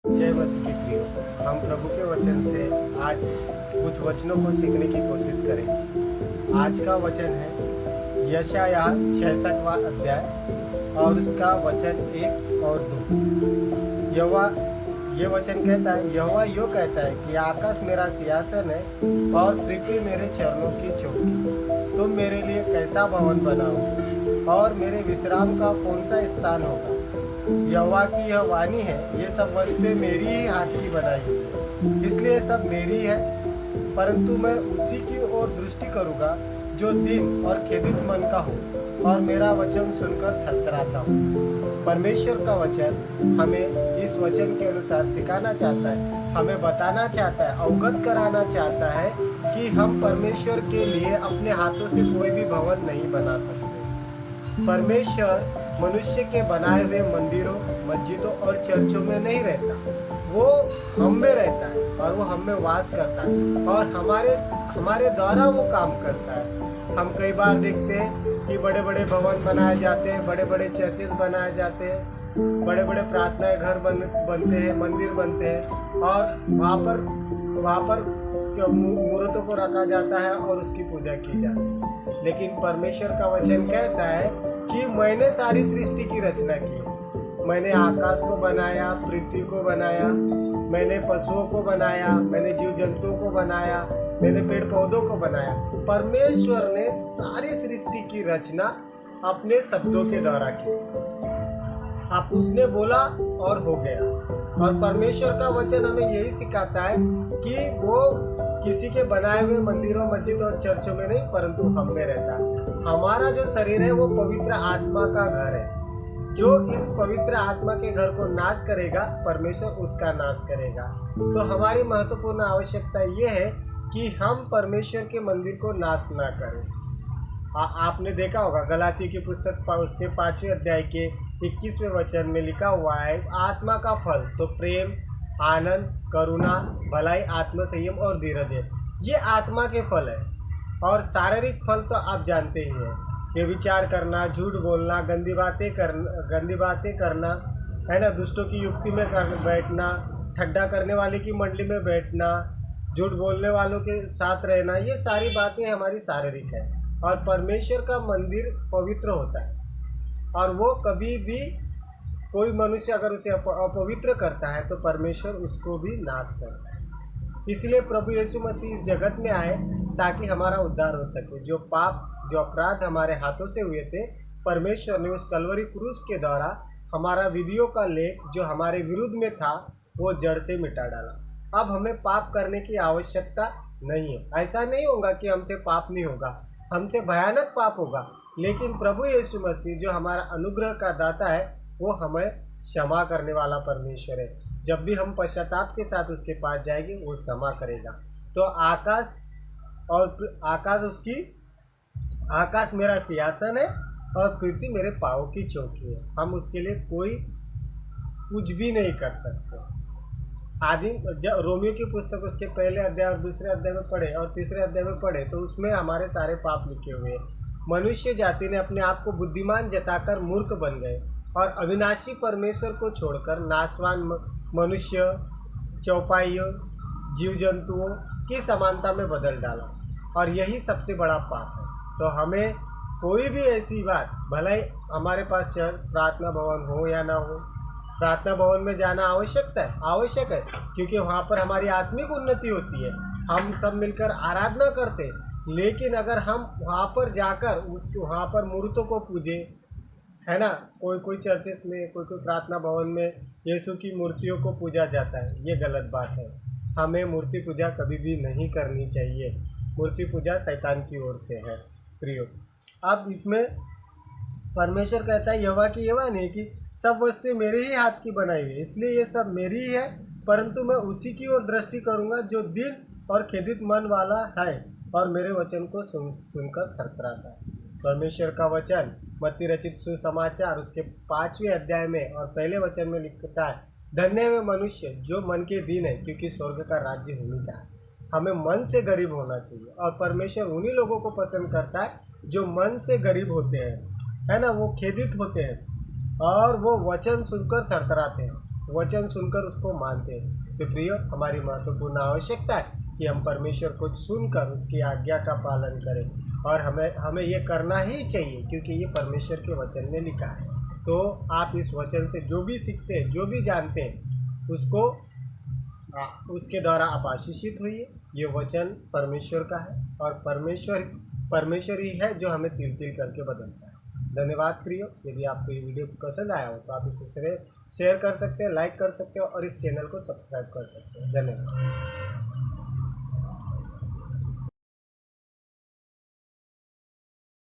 जय मसीह की प्रियो। हम प्रभु के वचन से आज कुछ वचनों को सीखने की कोशिश करेंगे। आज का वचन है यशायाह 66वां अध्याय और उसका वचन 1 और 2। यहोवा ये वचन कहता है, यहोवा यो कहता है कि आकाश मेरा सिंहासन है और पृथ्वी मेरे चरणों की चौकी। तुम मेरे लिए कैसा भवन बनाओगे और मेरे विश्राम का कौन सा स्थान होगा। यहोवा की यह वाणी है, ये सब वस्तुएं मेरी ही हाथ की बनाई हुई है, इसलिए सब मेरी है, परंतु मैं उसी की ओर दृष्टि करूंगा जो दीन और खेदित मन का हो और मेरा वचन सुनकर थरथराता हो। परमेश्वर का वचन हमें इस वचन के अनुसार सिखाना चाहता है, हमें बताना चाहता है, अवगत कराना चाहता है कि हम परमेश्वर के लिए अपने हाथों से कोई भी भवन नहीं बना सकते। परमेश्वर मनुष्य के बनाए हुए मंदिरों, मस्जिदों और चर्चों में नहीं रहता, वो हम में रहता है और वो हम में वास करता है और हमारे द्वारा वो काम करता है। हम कई बार देखते हैं कि बड़े बड़े भवन बनाए जाते हैं, बड़े बड़े चर्चेस बनाए जाते हैं, बड़े बड़े प्रार्थना घर बनते हैं, मंदिर बनते हैं और वहाँ पर मूर्तों को रखा जाता है और उसकी पूजा की जाती है। लेकिन परमेश्वर का वचन कहता है कि मैंने सारी सृष्टि की रचना की, मैंने आकाश को बनाया, पृथ्वी को बनाया, मैंने पशुओं को बनाया, मैंने जीव जंतुओं को बनाया, मैंने पेड़ पौधों को बनाया। परमेश्वर ने सारी सृष्टि की रचना अपने शब्दों के द्वारा की। आप उसने बोला और हो गया। और परमेश्वर का वचन हमें यही सिखाता है कि वो किसी के बनाए हुए मंदिरों, मस्जिद और चर्चों में नहीं, परंतु हम में रहता है। हमारा जो शरीर है वो पवित्र आत्मा का घर है। जो इस पवित्र आत्मा के घर को नाश करेगा, परमेश्वर उसका नाश करेगा। तो हमारी महत्वपूर्ण आवश्यकता ये है कि हम परमेश्वर के मंदिर को नाश ना करें। आपने देखा होगा गलाती की पुस्तक उसके 5वें अध्याय के 21वें वचन में लिखा हुआ है, आत्मा का फल तो प्रेम, आनंद, करुणा, भलाई, आत्मसंयम और धीरज है। ये आत्मा के फल है। और शारीरिक फल तो आप जानते ही हैं, ये विचार करना, झूठ बोलना, गंदी बातें करना है ना, दुष्टों की युक्ति में बैठना, ठड्डा करने वाले की मंडली में बैठना, झूठ बोलने वालों के साथ रहना, ये सारी बातें हमारी शारीरिक है। और परमेश्वर का मंदिर पवित्र होता है और वो कभी भी कोई मनुष्य अगर उसे अपवित्र करता है तो परमेश्वर उसको भी नाश करता है। इसलिए प्रभु यीशु मसीह इस जगत में आए ताकि हमारा उद्धार हो सके। जो पाप, जो अपराध हमारे हाथों से हुए थे, परमेश्वर ने उस कलवरी क्रूस के द्वारा हमारा विधियों का लेख जो हमारे विरुद्ध में था वो जड़ से मिटा डाला। अब हमें पाप करने की आवश्यकता नहीं है। ऐसा नहीं होगा कि हमसे पाप नहीं होगा, हमसे भयानक पाप होगा, लेकिन प्रभु यीशु मसीह जो हमारा अनुग्रह का दाता है वो हमें क्षमा करने वाला परमेश्वर है। जब भी हम पश्चाताप के साथ उसके पास जाएंगे वो क्षमा करेगा। तो आकाश मेरा सिंहासन है और पृथ्वी मेरे पाँव की चौकी है। हम उसके लिए कोई कुछ भी नहीं कर सकते। जब रोमियो की पुस्तक उसके पहले अध्याय और दूसरे अध्याय में पढ़े और तीसरे अध्याय में पढ़े तो उसमें हमारे सारे पाप लिखे हुए हैं। मनुष्य जाति ने अपने आप को बुद्धिमान जताकर मूर्ख बन गए और अविनाशी परमेश्वर को छोड़कर नाशवान मनुष्य, चौपाइयों, जीव जंतुओं की समानता में बदल डाला और यही सबसे बड़ा पाप है। तो हमें कोई भी ऐसी बात, भले ही हमारे पास प्रार्थना भवन हो या ना हो, प्रार्थना भवन में जाना आवश्यक है क्योंकि वहाँ पर हमारी आत्मिक उन्नति होती है, हम सब मिलकर आराधना करते हैं। लेकिन अगर हम वहाँ पर जाकर वहाँ पर मूर्तों को पूजे, है ना, कोई चर्चेस में, कोई प्रार्थना भवन में यीशु की मूर्तियों को पूजा जाता है, ये गलत बात है। हमें मूर्ति पूजा कभी भी नहीं करनी चाहिए। मूर्ति पूजा शैतान की ओर से है प्रियो। अब इसमें परमेश्वर कहता है, यहोवा की यह वाणी है कि सब वस्तुएं मेरे ही हाथ की बनाई हुई है, इसलिए ये सब मेरी ही है, परंतु मैं उसी की ओर दृष्टि करूंगा जो दीन और खेदित मन वाला है और मेरे वचन को सुनकर थरथराता है। परमेश्वर का वचन मत्ती रचित सुसमाचार उसके 5वें अध्याय में और पहले वचन में लिखता है, धन्य है मनुष्य जो मन के दीन है क्योंकि स्वर्ग का राज्य उन्हीं का है। हमें मन से गरीब होना चाहिए और परमेश्वर उन्हीं लोगों को पसंद करता है जो मन से गरीब होते हैं, है ना, वो खेदित होते हैं और वो वचन सुनकर थरथराते हैं। वचन सुनकर उसको मानते हैं। तो प्रियो, हमारी महत्वपूर्ण आवश्यकता है कि हम परमेश्वर को सुनकर उसकी आज्ञा का पालन करें, और हमें ये करना ही चाहिए, क्योंकि ये परमेश्वर के वचन में लिखा है। तो आप इस वचन से जो भी सीखते हैं, जो भी जानते हैं, उसको उसके द्वारा आप आशीषित हुई। ये वचन परमेश्वर का है, और परमेश्वर ही है जो हमें तिल तिल करके बदलता है। धन्यवाद प्रियो। यदि आपको ये वीडियो पसंद आया हो तो आप इसे शेयर कर सकते हैं, लाइक कर सकते हो, और इस चैनल को सब्सक्राइब कर सकते हैं। धन्यवाद।